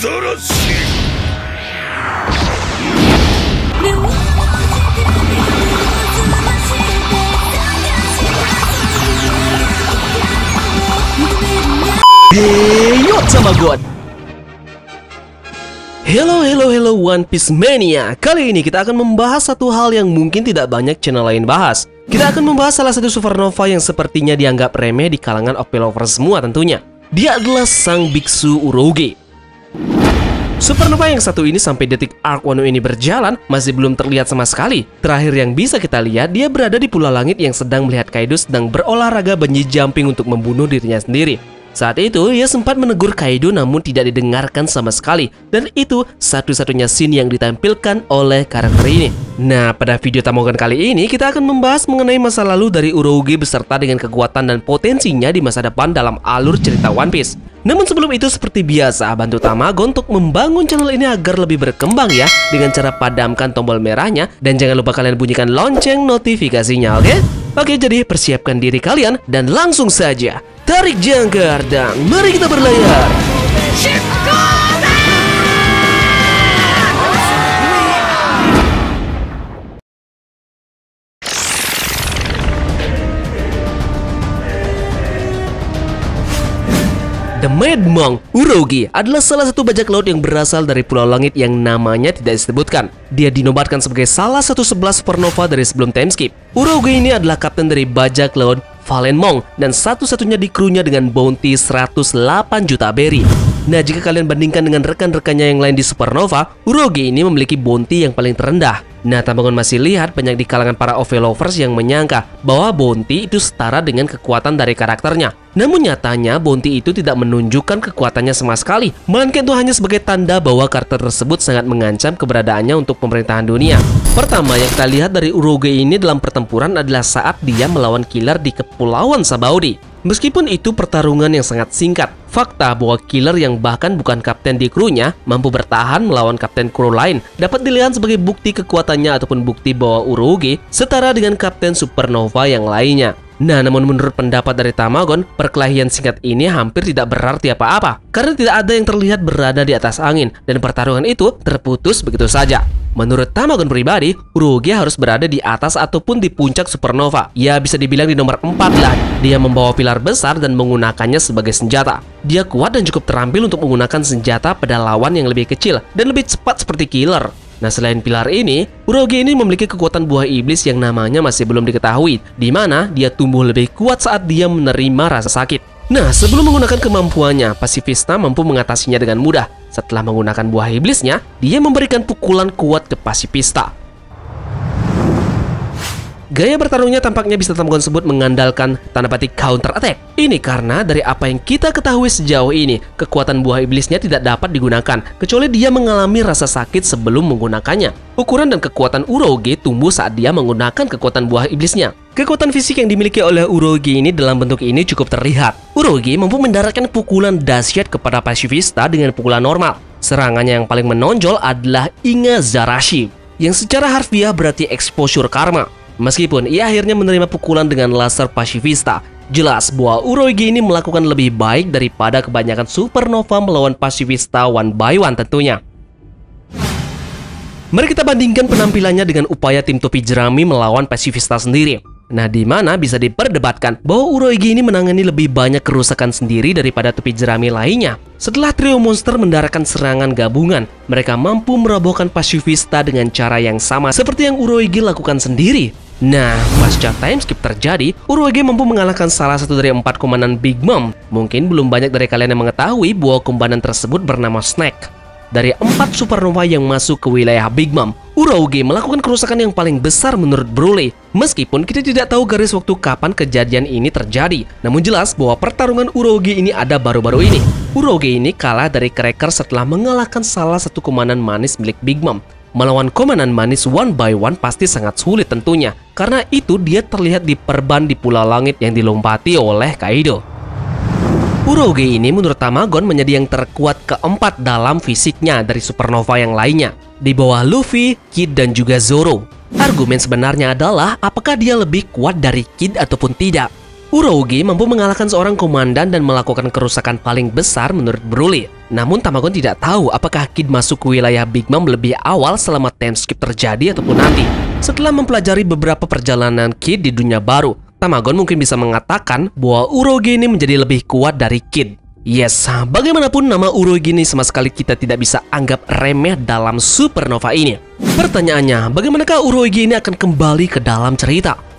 Deyot sama God. Hello One Piece Mania. Kali ini kita akan membahas satu hal yang mungkin tidak banyak channel lain bahas. Kita akan membahas salah satu supernova yang sepertinya dianggap remeh di kalangan OP lovers semua tentunya. Dia adalah sang biksu Urouge. Supernova yang satu ini sampai detik arc Wano ini berjalan masih belum terlihat sama sekali. Terakhir yang bisa kita lihat, dia berada di Pulau Langit yang sedang melihat Kaido sedang berolahraga bungee jumping untuk membunuh dirinya sendiri. Saat itu, ia sempat menegur Kaido namun tidak didengarkan sama sekali. Dan itu satu-satunya scene yang ditampilkan oleh karakter ini. Nah, pada video Tamogan kali ini, kita akan membahas mengenai masa lalu dari Urouge beserta dengan kekuatan dan potensinya di masa depan dalam alur cerita One Piece. Namun sebelum itu, seperti biasa, bantu Tamagon untuk membangun channel ini agar lebih berkembang ya, dengan cara padamkan tombol merahnya, dan jangan lupa kalian bunyikan lonceng notifikasinya, oke? Oke, jadi persiapkan diri kalian, dan langsung saja tarik jangkar dan mari kita berlayar. The Mad Monk Urouge adalah salah satu bajak laut yang berasal dari Pulau Langit yang namanya tidak disebutkan. Dia dinobatkan sebagai salah satu 11 supernova dari sebelum time skip. Urouge ini adalah kapten dari bajak laut Fallen Monk dan satu-satunya di krunya dengan bounty 108 juta berry. Nah, jika kalian bandingkan dengan rekan-rekannya yang lain di Supernova, Urouge ini memiliki bounty yang paling terendah. Nah, Tamogon masih lihat banyak di kalangan para OV lovers yang menyangka bahwa bounty itu setara dengan kekuatan dari karakternya. Namun nyatanya bounty itu tidak menunjukkan kekuatannya sama sekali, melainkan itu hanya sebagai tanda bahwa karakter tersebut sangat mengancam keberadaannya untuk pemerintahan dunia. Pertama yang kita lihat dari Urouge ini dalam pertempuran adalah saat dia melawan killer di Kepulauan Sabaody. Meskipun itu pertarungan yang sangat singkat, fakta bahwa killer yang bahkan bukan kapten di krunya mampu bertahan melawan kapten kru lain dapat dilihat sebagai bukti kekuatannya ataupun bukti bahwa Urouge setara dengan kapten supernova yang lainnya. Nah, namun menurut pendapat dari Tamagon, perkelahian singkat ini hampir tidak berarti apa-apa karena tidak ada yang terlihat berada di atas angin dan pertarungan itu terputus begitu saja. Menurut Tamagon pribadi, Urouge harus berada di atas ataupun di puncak supernova. Ya, bisa dibilang di nomor 4 lah. Dia membawa pilar besar dan menggunakannya sebagai senjata. Dia kuat dan cukup terampil untuk menggunakan senjata pada lawan yang lebih kecil dan lebih cepat seperti killer. Nah, selain pilar ini, Urouge ini memiliki kekuatan buah iblis yang namanya masih belum diketahui, di mana dia tumbuh lebih kuat saat dia menerima rasa sakit. Nah, sebelum menggunakan kemampuannya, Pacifista mampu mengatasinya dengan mudah. Setelah menggunakan buah iblisnya, dia memberikan pukulan kuat ke Pacifista. Gaya bertarungnya tampaknya bisa Tamogon sebut mengandalkan tanda petik counter attack. Ini karena dari apa yang kita ketahui sejauh ini, kekuatan buah iblisnya tidak dapat digunakan, kecuali dia mengalami rasa sakit sebelum menggunakannya. Ukuran dan kekuatan Urouge tumbuh saat dia menggunakan kekuatan buah iblisnya. Kekuatan fisik yang dimiliki oleh Urouge ini dalam bentuk ini cukup terlihat. Urouge mampu mendaratkan pukulan dahsyat kepada Pacifista dengan pukulan normal. Serangannya yang paling menonjol adalah Inga Zarashi, yang secara harfiah berarti exposure karma. Meskipun ia akhirnya menerima pukulan dengan laser Pacifista, jelas bahwa Urouge ini melakukan lebih baik daripada kebanyakan supernova melawan Pacifista one by one tentunya. Mari kita bandingkan penampilannya dengan upaya tim topi jerami melawan Pacifista sendiri. Nah, di mana bisa diperdebatkan bahwa Urouge ini menangani lebih banyak kerusakan sendiri daripada topi jerami lainnya. Setelah trio monster mendaratkan serangan gabungan, mereka mampu merobohkan Pacifista dengan cara yang sama seperti yang Urouge lakukan sendiri. Nah, pasca time skip terjadi, Urouge mampu mengalahkan salah satu dari 4 komandan Big Mom. Mungkin belum banyak dari kalian yang mengetahui bahwa komandan tersebut bernama Snake. Dari 4 supernova yang masuk ke wilayah Big Mom, Urouge melakukan kerusakan yang paling besar menurut Broly. Meskipun kita tidak tahu garis waktu kapan kejadian ini terjadi, namun jelas bahwa pertarungan Urouge ini ada baru-baru ini. Urouge ini kalah dari Cracker setelah mengalahkan salah satu komandan manis milik Big Mom. Melawan komandan manis one by one pasti sangat sulit tentunya, karena itu dia terlihat di perban di Pulau Langit yang dilompati oleh Kaido. Urouge ini menurut Tamagon menjadi yang terkuat keempat dalam fisiknya dari supernova yang lainnya, di bawah Luffy, Kid, dan juga Zoro. Argumen sebenarnya adalah apakah dia lebih kuat dari Kid ataupun tidak. Urouge mampu mengalahkan seorang komandan dan melakukan kerusakan paling besar menurut Broly. Namun Tamagon tidak tahu apakah Kid masuk ke wilayah Big Mom lebih awal selama time skip terjadi ataupun nanti. Setelah mempelajari beberapa perjalanan Kid di dunia baru, Tamagon mungkin bisa mengatakan bahwa Urouge ini menjadi lebih kuat dari Kid. Yes, bagaimanapun nama Urouge ini sama sekali kita tidak bisa anggap remeh dalam supernova ini. Pertanyaannya, bagaimanakah Urouge ini akan kembali ke dalam cerita?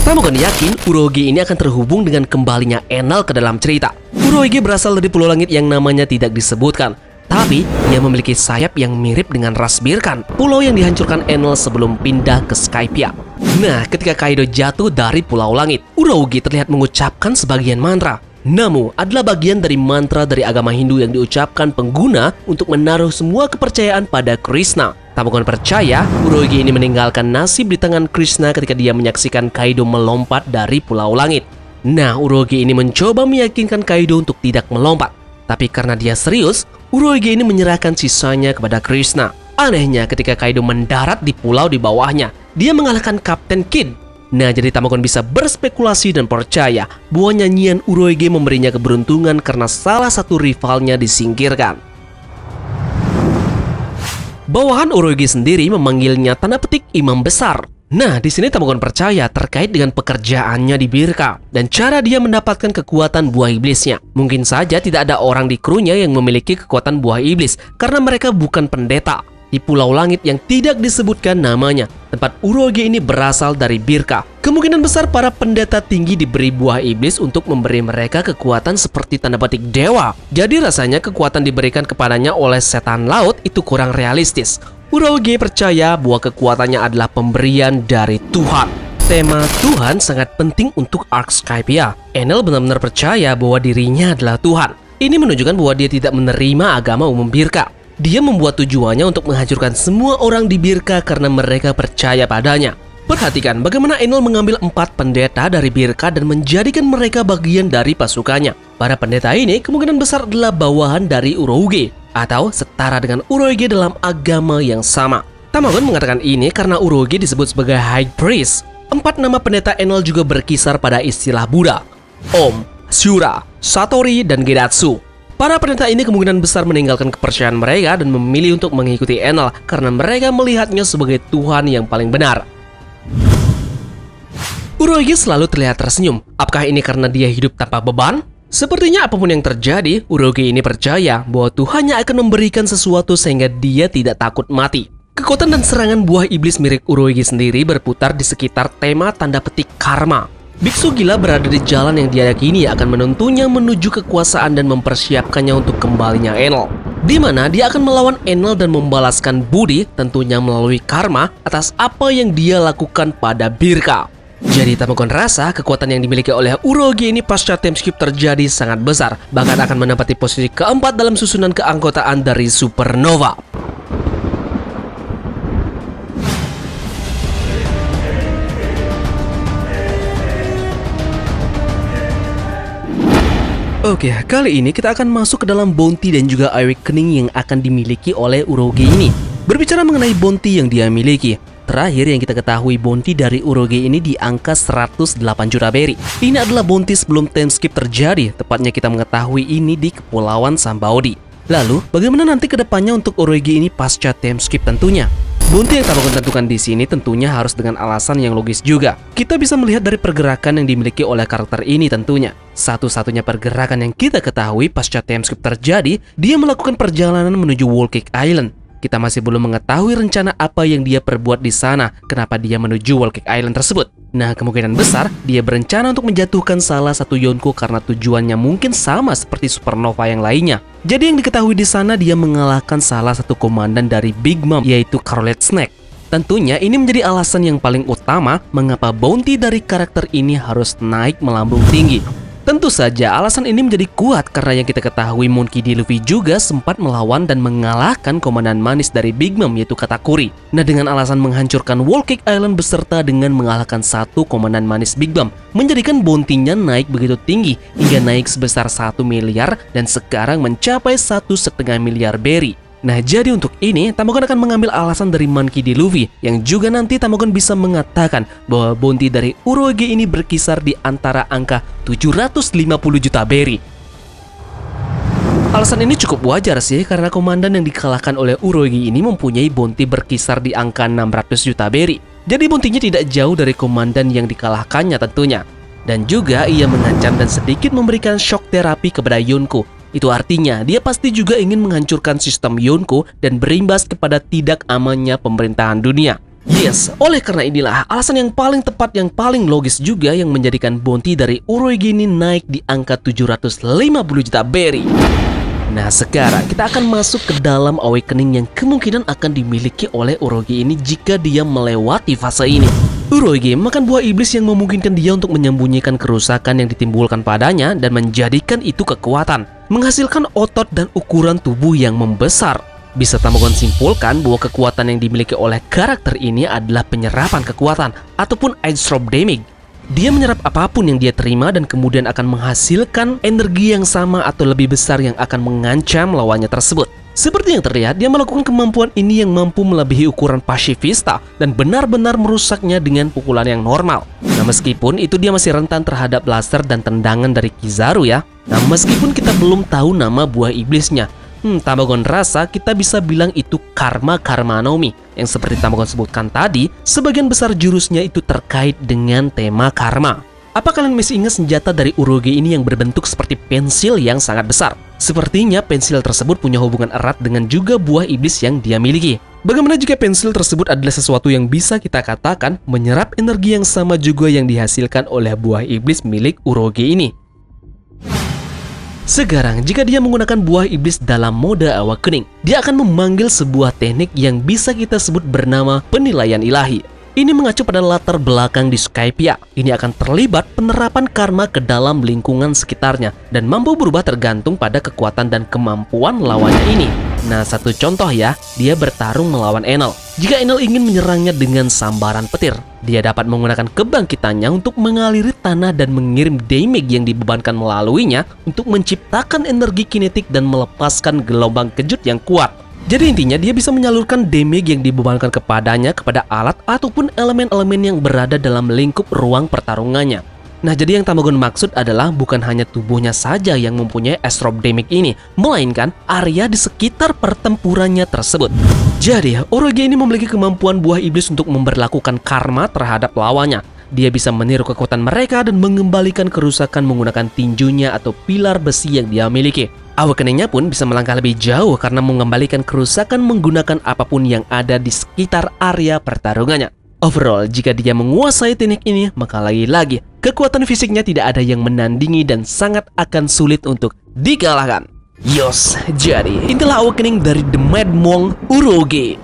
Tamagon yakin Urouge ini akan terhubung dengan kembalinya Enel ke dalam cerita. Urouge berasal dari pulau langit yang namanya tidak disebutkan, tapi dia memiliki sayap yang mirip dengan ras Birkan, pulau yang dihancurkan Enel sebelum pindah ke Skypiea. Nah, ketika Kaido jatuh dari pulau langit, Urouge terlihat mengucapkan sebagian mantra. Namu adalah bagian dari mantra dari agama Hindu yang diucapkan pengguna untuk menaruh semua kepercayaan pada Krishna. Tamagon percaya Urouge ini meninggalkan nasib di tangan Krishna ketika dia menyaksikan Kaido melompat dari pulau langit. Nah, Urouge ini mencoba meyakinkan Kaido untuk tidak melompat. Tapi karena dia serius, Urouge ini menyerahkan sisanya kepada Krishna. Anehnya, ketika Kaido mendarat di pulau di bawahnya, dia mengalahkan Kapten Kid. Nah, jadi Tamagon bisa berspekulasi dan percaya bahwa nyanyian Urouge memberinya keberuntungan karena salah satu rivalnya disingkirkan. Bawahan Urouge sendiri memanggilnya tanda petik imam besar. Nah, di sini Tamagon percaya terkait dengan pekerjaannya di Birka dan cara dia mendapatkan kekuatan buah iblisnya. Mungkin saja tidak ada orang di krunya yang memiliki kekuatan buah iblis karena mereka bukan pendeta. Di pulau langit yang tidak disebutkan namanya, tempat Urouge ini berasal dari Birka. Kemungkinan besar para pendeta tinggi diberi buah iblis untuk memberi mereka kekuatan seperti tanda petik dewa. Jadi rasanya kekuatan diberikan kepadanya oleh setan laut itu kurang realistis. Urouge percaya bahwa kekuatannya adalah pemberian dari Tuhan. Tema Tuhan sangat penting untuk arc Skypiea. Enel benar-benar percaya bahwa dirinya adalah Tuhan. Ini menunjukkan bahwa dia tidak menerima agama umum Birka. Dia membuat tujuannya untuk menghancurkan semua orang di Birka karena mereka percaya padanya. Perhatikan bagaimana Enel mengambil 4 pendeta dari Birka dan menjadikan mereka bagian dari pasukannya. Para pendeta ini kemungkinan besar adalah bawahan dari Urouge atau setara dengan Urouge dalam agama yang sama. Tamagon mengatakan ini karena Urouge disebut sebagai High Priest. 4 nama pendeta Enel juga berkisar pada istilah Buddha: Om, Shura, Satori, dan Gedatsu. Para pendeta ini kemungkinan besar meninggalkan kepercayaan mereka dan memilih untuk mengikuti Enel karena mereka melihatnya sebagai Tuhan yang paling benar. Urouge selalu terlihat tersenyum. Apakah ini karena dia hidup tanpa beban? Sepertinya apapun yang terjadi, Urouge ini percaya bahwa Tuhannya akan memberikan sesuatu sehingga dia tidak takut mati. Kekuatan dan serangan buah iblis mirip Urouge sendiri berputar di sekitar tema tanda petik karma. Biksu gila berada di jalan yang dia yakini akan menuntunnya menuju kekuasaan dan mempersiapkannya untuk kembalinya Enel, di mana dia akan melawan Enel dan membalaskan budi tentunya melalui karma atas apa yang dia lakukan pada Birka. Jadi Tamagon rasa kekuatan yang dimiliki oleh Urouge ini pasca time skip terjadi sangat besar, bahkan akan menempati posisi keempat dalam susunan keanggotaan dari Supernova. Oke, kali ini kita akan masuk ke dalam bounty dan juga awakening yang akan dimiliki oleh Urouge ini. Berbicara mengenai bounty yang dia miliki, terakhir yang kita ketahui bounty dari Urouge ini di angka 108 juta berry. Ini adalah bounty sebelum time skip terjadi, tepatnya kita mengetahui ini di Kepulauan Sambaudi. Lalu, bagaimana nanti kedepannya untuk Urouge ini pasca time skip tentunya? Bounty yang Tamagon tentukan di sini tentunya harus dengan alasan yang logis juga. Kita bisa melihat dari pergerakan yang dimiliki oleh karakter ini tentunya. Satu-satunya pergerakan yang kita ketahui pasca time skip terjadi, dia melakukan perjalanan menuju Whole Cake Island. Kita masih belum mengetahui rencana apa yang dia perbuat di sana, kenapa dia menuju Whole Cake Island tersebut. Nah, kemungkinan besar dia berencana untuk menjatuhkan salah satu Yonko karena tujuannya mungkin sama seperti Supernova yang lainnya. Jadi yang diketahui di sana dia mengalahkan salah satu komandan dari Big Mom, yaitu Scarlet Snake. Tentunya ini menjadi alasan yang paling utama mengapa bounty dari karakter ini harus naik melambung tinggi. Tentu saja alasan ini menjadi kuat karena yang kita ketahui Monkey D. Luffy juga sempat melawan dan mengalahkan komandan manis dari Big Mom yaitu Katakuri. Nah, dengan alasan menghancurkan Whole Cake Island beserta dengan mengalahkan satu komandan manis Big Mom, menjadikan bounty-nya naik begitu tinggi hingga naik sebesar 1 miliar dan sekarang mencapai 1,5 miliar berry. Nah, jadi untuk ini, Tamagon akan mengambil alasan dari Monkey D. Luffy, yang juga nanti Tamagon bisa mengatakan bahwa bounty dari Uroge ini berkisar di antara angka 750 juta berry. Alasan ini cukup wajar sih, karena komandan yang dikalahkan oleh Uroge ini mempunyai bounty berkisar di angka 600 juta berry. Jadi bounty-nya tidak jauh dari komandan yang dikalahkannya tentunya. Dan juga ia mengancam dan sedikit memberikan shock terapi kepada Yonko. Itu artinya dia pasti juga ingin menghancurkan sistem Yonko dan berimbas kepada tidak amannya pemerintahan dunia. Yes, oleh karena inilah alasan yang paling tepat, yang paling logis juga yang menjadikan bounty dari Uroge ini naik di angka 750 juta berry. Nah, sekarang kita akan masuk ke dalam awakening yang kemungkinan akan dimiliki oleh Uroge ini jika dia melewati fase ini. Uroge makan buah iblis yang memungkinkan dia untuk menyembunyikan kerusakan yang ditimbulkan padanya dan menjadikan itu kekuatan, menghasilkan otot dan ukuran tubuh yang membesar. Bisa Tamagon simpulkan bahwa kekuatan yang dimiliki oleh karakter ini adalah penyerapan kekuatan ataupun airdrop damage. Dia menyerap apapun yang dia terima dan kemudian akan menghasilkan energi yang sama atau lebih besar yang akan mengancam lawannya tersebut. Seperti yang terlihat, dia melakukan kemampuan ini yang mampu melebihi ukuran pasifista dan benar-benar merusaknya dengan pukulan yang normal. Nah, meskipun itu dia masih rentan terhadap laser dan tendangan dari Kizaru ya. Nah, meskipun kita belum tahu nama buah iblisnya, Tamagon rasa kita bisa bilang itu Karma Nomi, yang seperti Tamagon sebutkan tadi, sebagian besar jurusnya itu terkait dengan tema karma. Apa kalian masih ingat senjata dari Uroge ini yang berbentuk seperti pensil yang sangat besar? Sepertinya pensil tersebut punya hubungan erat dengan juga buah iblis yang dia miliki. Bagaimana jika pensil tersebut adalah sesuatu yang bisa kita katakan menyerap energi yang sama juga yang dihasilkan oleh buah iblis milik Uroge ini? Sekarang, jika dia menggunakan buah iblis dalam mode awakening, dia akan memanggil sebuah teknik yang bisa kita sebut bernama penilaian ilahi. Ini mengacu pada latar belakang di Skypiea. Ini akan terlibat penerapan karma ke dalam lingkungan sekitarnya dan mampu berubah tergantung pada kekuatan dan kemampuan lawannya ini. Nah, satu contoh ya, dia bertarung melawan Enel. Jika Enel ingin menyerangnya dengan sambaran petir, dia dapat menggunakan kebangkitannya untuk mengaliri tanah dan mengirim damage yang dibebankan melaluinya untuk menciptakan energi kinetik dan melepaskan gelombang kejut yang kuat. Jadi intinya dia bisa menyalurkan damage yang dibebankan kepadanya kepada alat ataupun elemen-elemen yang berada dalam lingkup ruang pertarungannya. Nah, jadi yang Tamagon maksud adalah bukan hanya tubuhnya saja yang mempunyai airdrop damage ini, melainkan area di sekitar pertempurannya tersebut. Jadi, Uroge ini memiliki kemampuan buah iblis untuk memberlakukan karma terhadap lawannya. Dia bisa meniru kekuatan mereka dan mengembalikan kerusakan menggunakan tinjunya atau pilar besi yang dia miliki. Awakeningnya pun bisa melangkah lebih jauh karena mengembalikan kerusakan menggunakan apapun yang ada di sekitar area pertarungannya. Overall, jika dia menguasai teknik ini, maka lagi-lagi kekuatan fisiknya tidak ada yang menandingi dan sangat akan sulit untuk dikalahkan. Yos, jadi inilah awakening dari The Mad Monk Uroge.